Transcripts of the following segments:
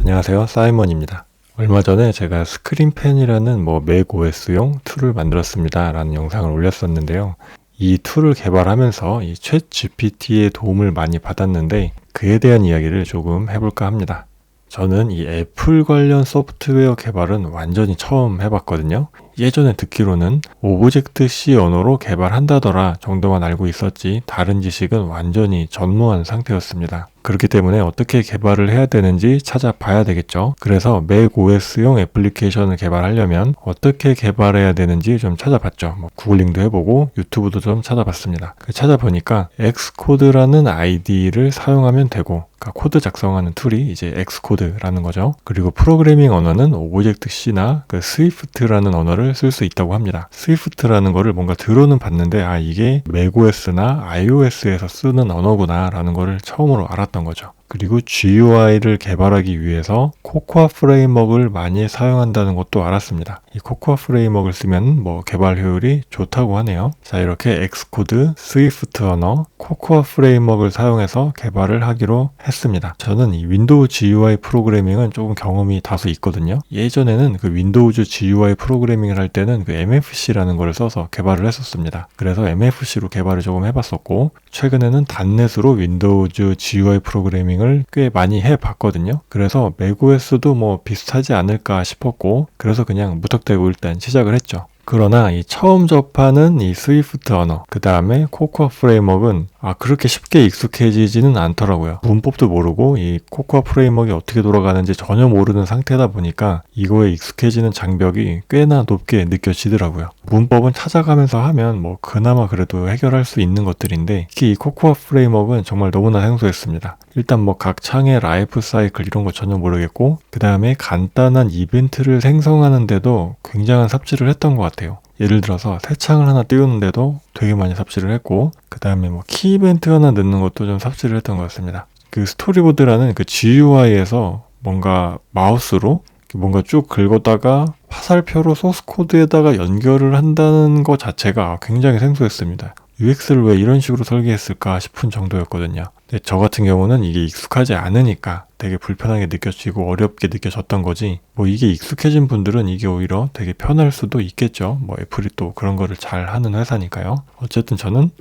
안녕하세요, 사이먼입니다. 얼마 전에 제가 스크린펜이라는 맥OS용 툴을 만들었습니다 라는 영상을 올렸었는데요. 이 툴을 개발하면서 이 챗 GPT의 도움을 많이 받았는데 그에 대한 이야기를 조금 해볼까 합니다. 저는 이 애플 관련 소프트웨어 개발은 완전히 처음 해봤거든요. 예전에 듣기로는 오브젝트 C 언어로 개발한다더라 정도만 알고 있었지 다른 지식은 완전히 전무한 상태였습니다. 그렇기 때문에 어떻게 개발을 해야 되는지 찾아봐야 되겠죠. 그래서 맥OS용 애플리케이션을 개발하려면 어떻게 개발해야 되는지 좀 찾아봤죠. 구글링도 해보고 유튜브도 좀 찾아봤습니다. 찾아보니까 엑스코드라는 아이디를 사용하면 되고, 그러니까 코드 작성하는 툴이 이제 엑스코드라는 거죠. 그리고 프로그래밍 언어는 오브젝트 C나 스위프트라는 언어를 쓸 수 있다고 합니다. 스위프트라는 거를 뭔가 들어는 봤는데 이게 맥OS나 iOS에서 쓰는 언어구나 라는 거를 처음으로 알았던 거죠. 그리고 GUI를 개발하기 위해서 코코아 프레임워크를 많이 사용한다는 것도 알았습니다. 이 코코아 프레임워크를 쓰면 개발 효율이 좋다고 하네요. 자, 이렇게 엑스코드, 스위프트 언어, 코코아 프레임워크를 사용해서 개발을 하기로 했습니다. 저는 이 윈도우 GUI 프로그래밍은 조금 경험이 다소 있거든요. 예전에는 윈도우즈 GUI 프로그래밍을 할 때는 MFC라는 걸 써서 개발을 했었습니다. 그래서 MFC로 개발을 조금 해봤었고, 최근에는 단넷으로 윈도우즈 GUI 프로그래밍을 꽤 많이 해봤거든요. 그래서 맥OS도 비슷하지 않을까 싶었고, 그래서 그냥 무턱대고 일단 시작을 했죠. 그러나 이 처음 접하는 이 스위프트 언어, 그 다음에 코코아 프레임워크는 그렇게 쉽게 익숙해지지는 않더라고요. 문법도 모르고 이 코코아 프레임워크가 어떻게 돌아가는지 전혀 모르는 상태다 보니까 이거에 익숙해지는 장벽이 꽤나 높게 느껴지더라고요. 문법은 찾아가면서 하면 그나마 그래도 해결할 수 있는 것들인데, 특히 이 코코아 프레임워크는 정말 너무나 생소했습니다. 일단 각 창의 라이프 사이클 이런 거 전혀 모르겠고, 그 다음에 간단한 이벤트를 생성하는데도 굉장한 삽질을 했던 것 같아요. 예를 들어서 새 창을 하나 띄우는데도 되게 많이 삽질을 했고, 그 다음에 키 이벤트 하나 넣는 것도 좀 삽질을 했던 것 같습니다. 스토리보드라는 GUI에서 뭔가 마우스로 뭔가 쭉 긁었다가 화살표로 소스 코드에다가 연결을 한다는 것 자체가 굉장히 생소했습니다. UX를 왜 이런 식으로 설계했을까 싶은 정도였거든요. 근데 저 같은 경우는 이게 익숙하지 않으니까 되게 불편하게 느껴지고 어렵게 느껴졌던 거지, 이게 익숙해진 분들은 이게 오히려 되게 편할 수도 있겠죠. 애플이 또 그런 거를 잘 하는 회사니까요. 어쨌든 저는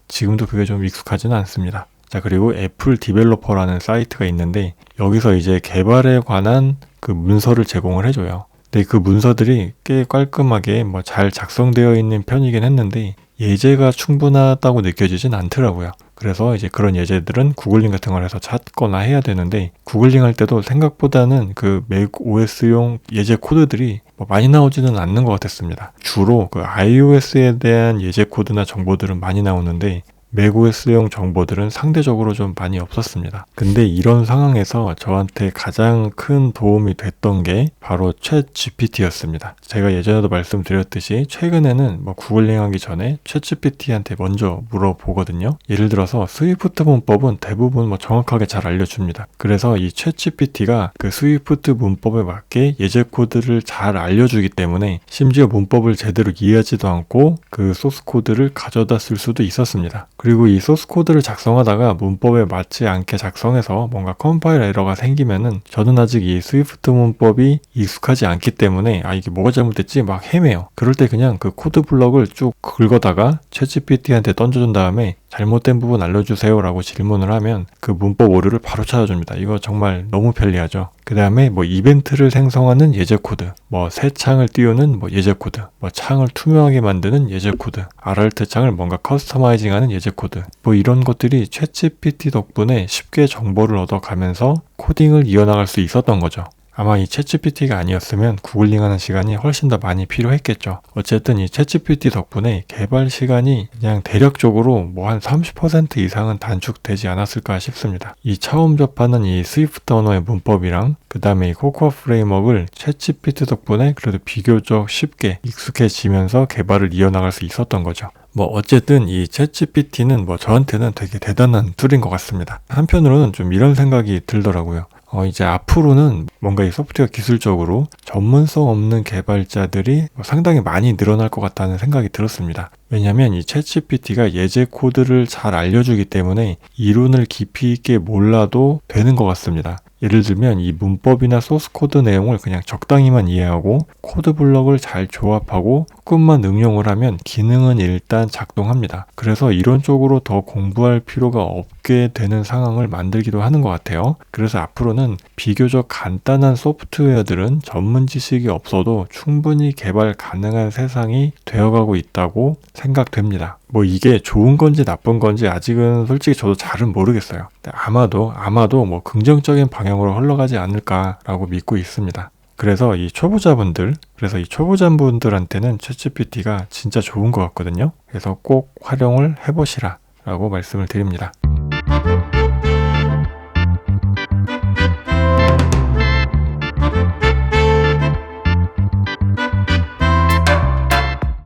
지금도 그게 좀 익숙하지는 않습니다. 자, 그리고 애플 디벨로퍼라는 사이트가 있는데 여기서 이제 개발에 관한 문서를 제공을 해줘요. 근데 그 문서들이 꽤 깔끔하게 잘 작성되어 있는 편이긴 했는데 예제가 충분하다고 느껴지진 않더라고요. 그래서 이제 그런 예제들은 구글링 같은 걸 해서 찾거나 해야 되는데, 구글링 할 때도 생각보다는 맥OS용 예제 코드들이 많이 나오지는 않는 것 같았습니다. 주로 iOS에 대한 예제 코드나 정보들은 많이 나오는데 맥OS용 정보들은 상대적으로 좀 많이 없었습니다. 근데 이런 상황에서 저한테 가장 큰 도움이 됐던 게 바로 챗 GPT였습니다. 제가 예전에도 말씀드렸듯이 최근에는 구글링 하기 전에 챗 GPT한테 먼저 물어보거든요. 예를 들어서 스위프트 문법은 대부분 정확하게 잘 알려줍니다. 그래서 이 챗 GPT가 스위프트 문법에 맞게 예제 코드를 잘 알려주기 때문에 심지어 문법을 제대로 이해하지도 않고 소스 코드를 가져다 쓸 수도 있었습니다. 그리고 이 소스 코드를 작성하다가 문법에 맞지 않게 작성해서 뭔가 컴파일 에러가 생기면은, 저는 아직 이 스위프트 문법이 익숙하지 않기 때문에 이게 뭐가 잘못됐지 헤매요. 그럴 때 그냥 코드 블럭을 쭉 긁어다가 챗GPT한테 던져준 다음에 잘못된 부분 알려주세요 라고 질문을 하면 문법 오류를 바로 찾아줍니다. 이거 정말 너무 편리하죠. 그 다음에 이벤트를 생성하는 예제 코드, 새 창을 띄우는 예제 코드, 창을 투명하게 만드는 예제 코드, 아랄트 창을 뭔가 커스터마이징하는 예제 코드, 이런 것들이 챗GPT 덕분에 쉽게 정보를 얻어가면서 코딩을 이어나갈 수 있었던 거죠. 아마 이 챗GPT가 아니었으면 구글링하는 시간이 훨씬 더 많이 필요했겠죠. 어쨌든 이 챗GPT 덕분에 개발 시간이 그냥 대략적으로 한 30% 이상은 단축되지 않았을까 싶습니다. 이 처음 접하는 이 스위프트 언어의 문법이랑 그 다음에 이 코코아 프레임워크를 챗GPT 덕분에 그래도 비교적 쉽게 익숙해지면서 개발을 이어나갈 수 있었던 거죠. 어쨌든 이 챗GPT는 저한테는 되게 대단한 툴인 것 같습니다. 한편으로는 좀 이런 생각이 들더라고요. 이제 앞으로는 뭔가 이 소프트웨어 기술적으로 전문성 없는 개발자들이 상당히 많이 늘어날 것 같다는 생각이 들었습니다. 왜냐하면 이 챗GPT가 예제 코드를 잘 알려주기 때문에 이론을 깊이 있게 몰라도 되는 것 같습니다. 예를 들면 이 문법이나 소스 코드 내용을 그냥 적당히만 이해하고 코드 블럭을 잘 조합하고 조금만 응용을 하면 기능은 일단 작동합니다. 그래서 이론적으로 더 공부할 필요가 없게 되는 상황을 만들기도 하는 것 같아요. 그래서 앞으로는 비교적 간단한 소프트웨어들은 전문 지식이 없어도 충분히 개발 가능한 세상이 되어가고 있다고 생각됩니다. 뭐 이게 좋은 건지 나쁜 건지 아직은 솔직히 저도 잘은 모르겠어요. 아마도 뭐 긍정적인 방향으로 흘러가지 않을까라고 믿고 있습니다. 그래서 이 초보자분들한테는 챗GPT가 진짜 좋은 것 같거든요. 그래서 꼭 활용을 해보시라라고 말씀을 드립니다.